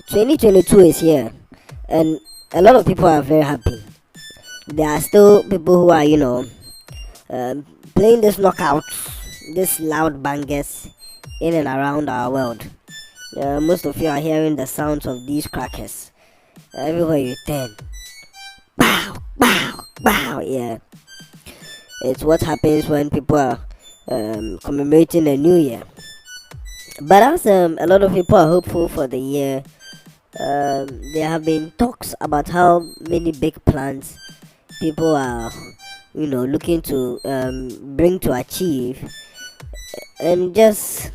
2022 is here, and a lot of people are very happy. There are still people who are, um, playing this knockouts, this loud bangers in and around our world. Most of you are hearing the sounds of these crackers everywhere you turn. Bow, bow, bow. Yeah, it's what happens when people are commemorating the new year. But as a lot of people are hopeful for the year, there have been talks about how many big plans people are, looking to bring to achieve, and just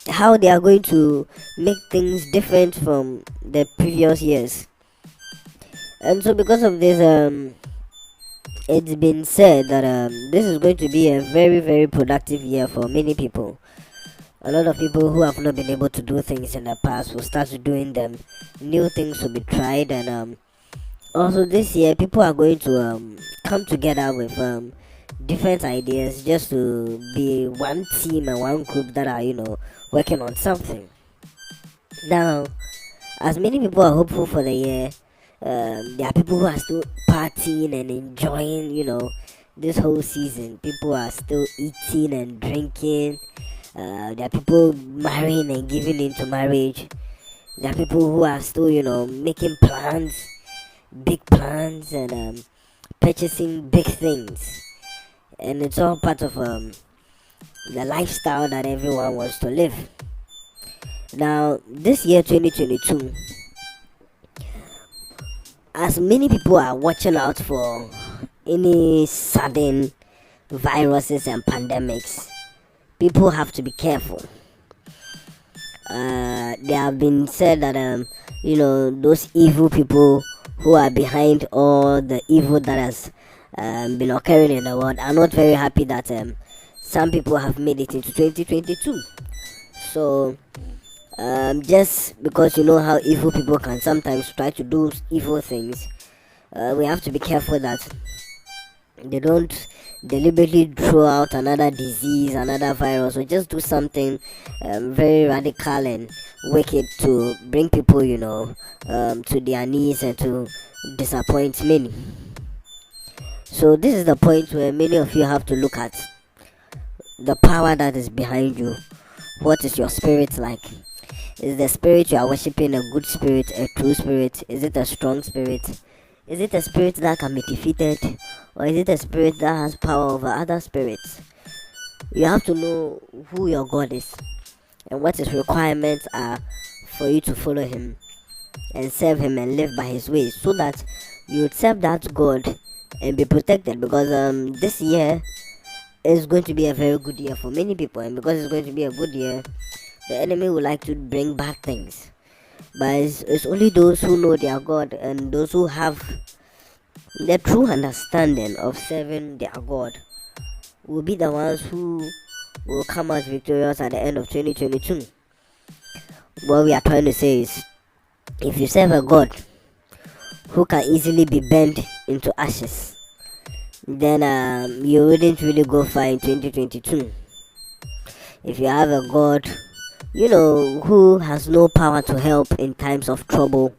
how they are going to make things different from the previous years. And so, because of this, it's been said that this is going to be a very, very productive year for many people. A lot of people who have not been able to do things in the past will start doing them. New things will be tried, and also this year, people are going to come together with different ideas just to be one team and one group that are, working on something. Now, as many people are hopeful for the year, there are people who are still partying and enjoying, this whole season. People are still eating and drinking. There are people marrying and giving into marriage. There are people who are still, making plans, big plans, and purchasing big things. And it's all part of the lifestyle that everyone wants to live. Now, this year 2022, as many people are watching out for any sudden viruses and pandemics, people have to be careful. They have been said that those evil people who are behind all the evil that has been occurring in the world are not very happy that some people have made it into 2022. So just because you know how evil people can sometimes try to do evil things, we have to be careful that they don't deliberately throw out another disease, another virus, or just do something very radical and wicked to bring people, to their knees and to disappoint many. So this is the point where many of you have to look at the power that is behind you. What is your spirit like? Is the spirit you are worshiping a good spirit, a true spirit? Is it a strong spirit? Is it a spirit that can be defeated? Or is it a spirit that has power over other spirits? You have to know who your God is and what his requirements are for you to follow him and serve him and live by his ways, so that you would serve that God and be protected. Because this year is going to be a very good year for many people, and because it's going to be a good year, the enemy would like to bring bad things. But it's only those who know their God and those who have the true understanding of serving their God will be the ones who will come out victorious at the end of 2022. What we are trying to say is, if you serve a God who can easily be bent into ashes, then you wouldn't really go far in 2022. If you have a God, who has no power to help in times of trouble,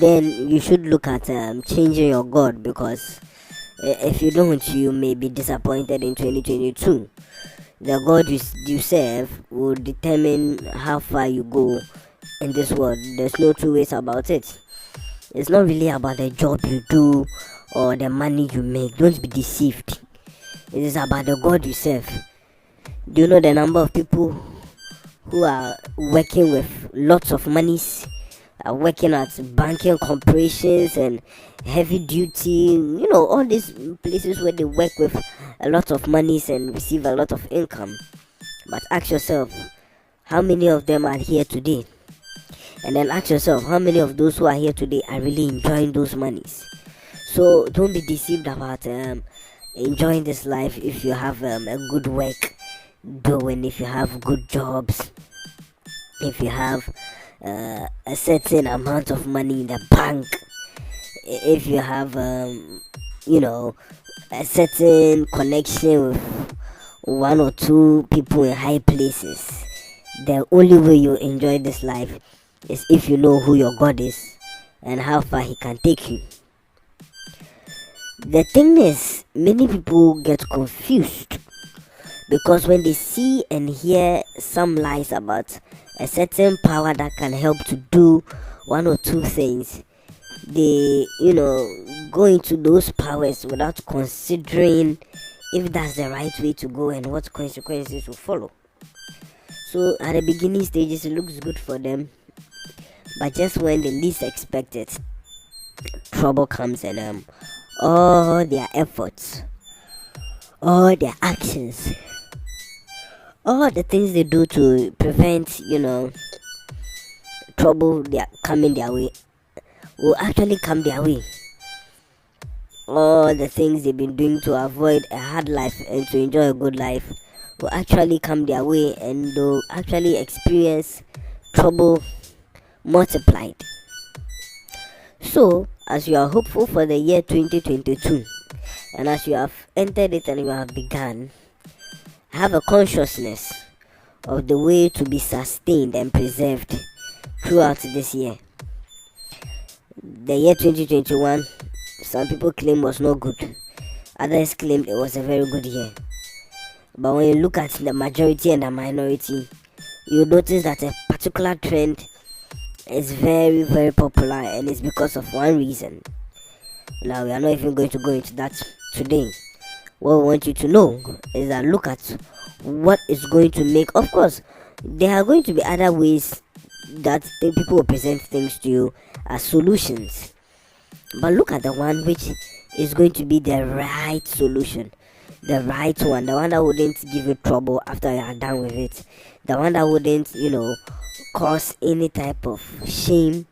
then you should look at changing your God, because if you don't, you may be disappointed in 2022. The God you serve will determine how far you go in this world. There's no two ways about it. It's not really about the job you do or the money you make. Don't be deceived. It is about the God you serve. Do you know the number of people who are working with lots of monies, are working at banking corporations and heavy duty, all these places where they work with a lot of monies and receive a lot of income? But ask yourself, how many of them are here today? And then ask yourself, how many of those who are here today are really enjoying those monies? So don't be deceived about enjoying this life. If you have a good work doing, if you have good jobs, if you have a certain amount of money in the bank, if you have a certain connection with one or two people in high places, the only way you enjoy this life is if you know who your God is and how far He can take you. The thing is, many people get confused because when they see and hear some lies about a certain power that can help to do one or two things, they go into those powers without considering if that's the right way to go and what consequences will follow. So at the beginning stages it looks good for them, but just when they least expect it, trouble comes, and all their efforts, all their actions, all the things they do to prevent trouble coming their way will actually come their way. All the things they've been doing to avoid a hard life and to enjoy a good life will actually come their way, and they'll actually experience trouble multiplied. So as you are hopeful for the year 2022, and as you have entered it and you have begun, have a consciousness of the way to be sustained and preserved throughout this year. The year 2021, some people claim was not good, others claimed it was a very good year. But when you look at the majority and the minority, you notice that a particular trend is very, very popular, and it's because of one reason. Now, we are not even going to go into that today. What we want you to know is that look at what is going to make, of course, there are going to be other ways that the people will present things to you as solutions. But look at the one which is going to be the right solution. The right one, the one that wouldn't give you trouble after you are done with it, the one that wouldn't cause any type of shame,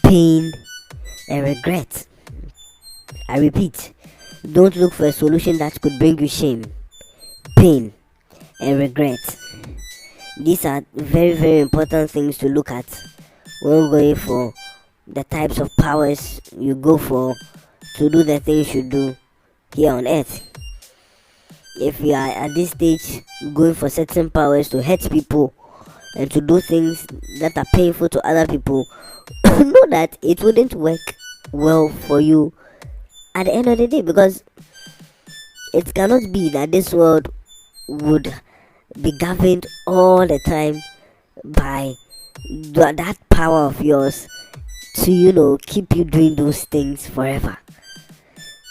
pain and regret. I repeat, don't look for a solution that could bring you shame, pain and regret. These are very, very important things to look at when going for the types of powers you go for to do the things you do here on earth. If you are at this stage going for certain powers to hurt people and to do things that are painful to other people, know that it wouldn't work well for you at the end of the day, because it cannot be that this world would be governed all the time by that power of yours to keep you doing those things forever.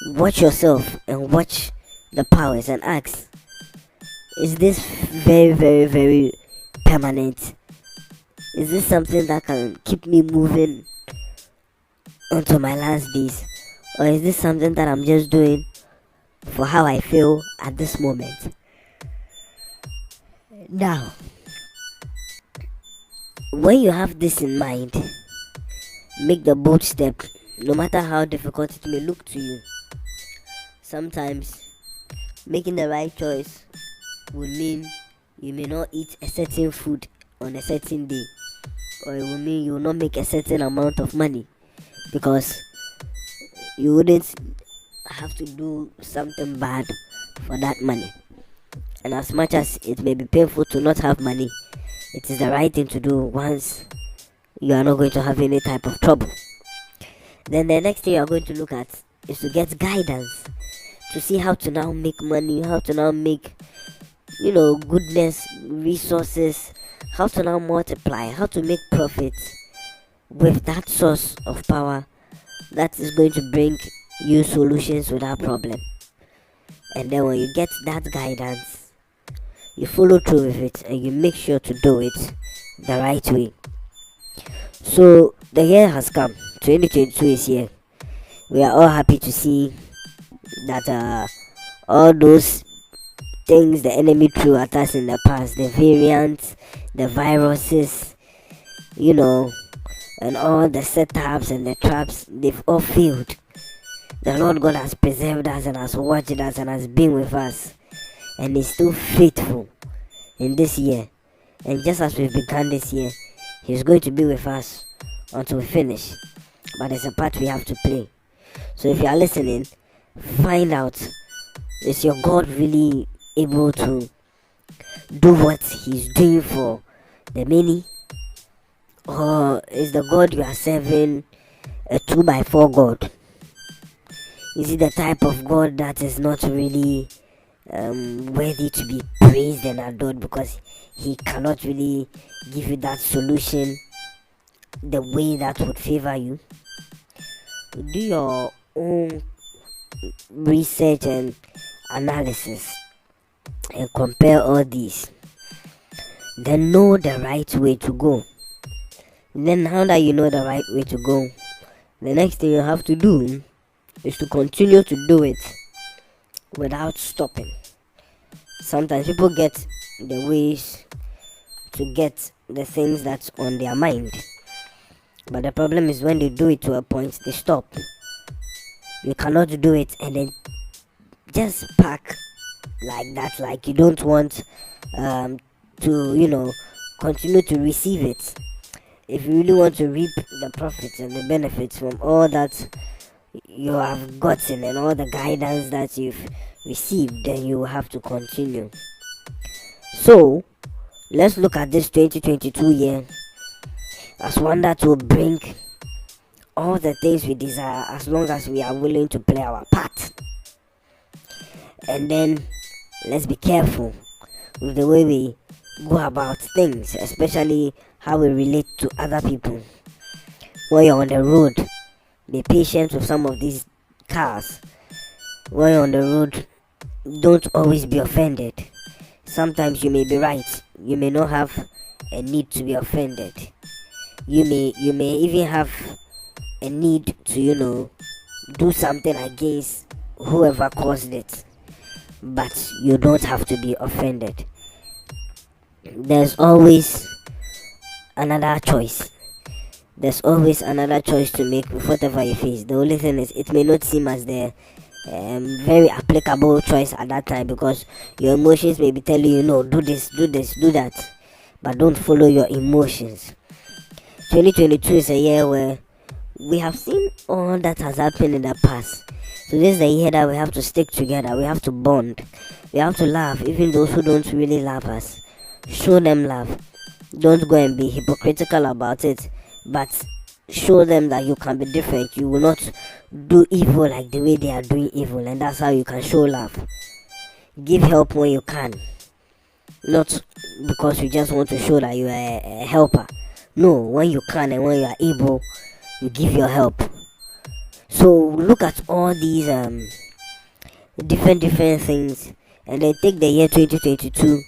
Watch yourself and watch the powers and ask, is this very, very, very permanent? Is this something that can keep me moving until my last days, or is this something that I'm just doing for how I feel at this moment? Now, when you have this in mind, make the bold step, no matter how difficult it may look to you. Sometimes making the right choice will mean you may not eat a certain food on a certain day, or it will mean you will not make a certain amount of money because you wouldn't have to do something bad for that money. And as much as it may be painful to not have money, it is the right thing to do once you are not going to have any type of trouble. Then the next thing you are going to look at is to get guidance to see how to now make money, how to now make goodness, resources, how to now multiply, how to make profits with that source of power that is going to bring you solutions without problem. And then when you get that guidance, you follow through with it and you make sure to do it the right way. So the year has come, 2022 is here. We are all happy to see that all those things the enemy threw at us in the past, the variants, the viruses, and all the setups and the traps, they've all failed. The Lord God has preserved us and has watched us and has been with us, and is still faithful in this year. And just as we've begun this year, He's going to be with us until we finish. But there's a part we have to play. So if you are listening, find out, is your God really able to do what He's doing for the many, Or is the God you are serving a 2 by 4 God? Is it the type of God that is not really worthy to be praised and adored because he cannot really give you that solution the way that would favor you? Do your own research and analysis and compare all these. Then know the right way to go. Then now that you know the right way to go, the next thing you have to do is to continue to do it without stopping. Sometimes people get the ways to get the things that's on their mind, but the problem is when they do it to a point, they stop. You cannot do it and then just pack like that, like you don't want to continue to receive it. If you really want to reap the profits and the benefits from all that you have gotten and all the guidance that you've received, then you have to continue. So let's look at this 2022 year as one that will bring all the things we desire as long as we are willing to play our part. And then let's be careful with the way we go about things, especially how we relate to other people. When you're on the road, be patient with some of these cars. When you're on the road, don't always be offended. Sometimes you may be right. You may not have a need to be offended. You may even have a need to do something against whoever caused it, but you don't have to be offended. There's always another choice. There's always another choice to make with whatever you face. The only thing is, it may not seem as the very applicable choice at that time because your emotions may be telling you, no, do this, do that, but don't follow your emotions. 2022 is a year where we have seen all that has happened in the past. So this is the year that we have to stick together. We have to bond. We have to laugh, even those who don't really love us. Show them love. Don't go and be hypocritical about it, but show them that you can be different. You will not do evil like the way they are doing evil, and that's how you can show love. Give help when you can, not because you just want to show that you are a helper. No, when you can and when you are able, you give your help. So look at all these different things and then take the year 2022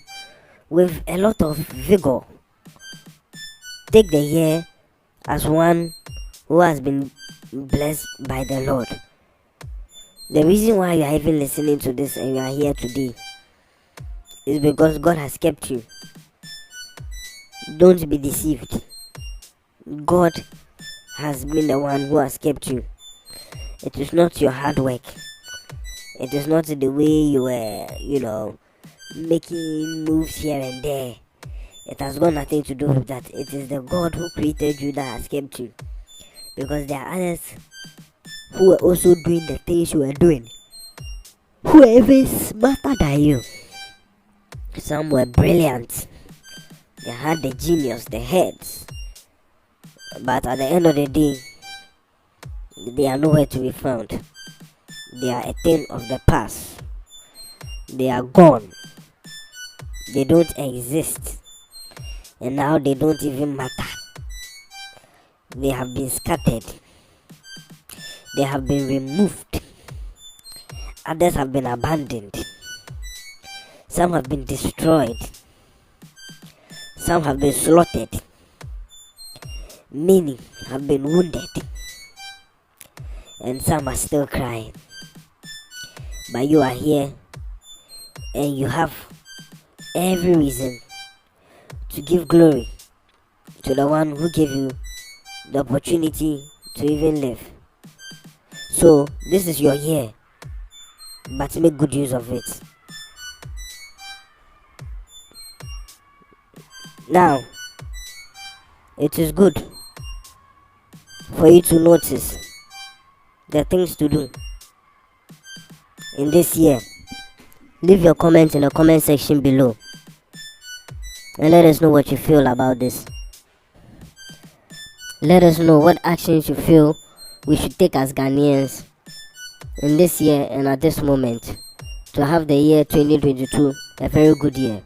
with a lot of vigor. Take the year as one who has been blessed by the Lord. The reason why you are even listening to this and you are here today is because God has kept you. Don't be deceived. God has been the one who has kept you. It is not your hard work. It is not the way you were, making moves here and there. It has got nothing to do with that. It is the God who created you that has kept you. Because there are others who were also doing the things you were doing, who were even smarter than you. Some were brilliant. They had the genius, the heads. But at the end of the day, they are nowhere to be found. They are a thing of the past. They are gone. They don't exist. And now they don't even matter. They have been scattered. They have been removed. Others have been abandoned. Some have been destroyed. Some have been slaughtered. Many have been wounded. And some are still crying. But you are here and you have every reason to give glory to the one who gave you the opportunity to even live. So this is your year, but make good use of it. Now, it is good for you to notice the things to do in this year. Leave your comments in the comment section below and let us know what you feel about this. Let us know what actions you feel we should take as Ghanaians in this year and at this moment to have the year 2022 a very good year.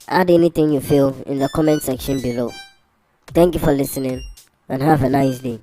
Add anything you feel in the comment section below. Thank you for listening and have a nice day.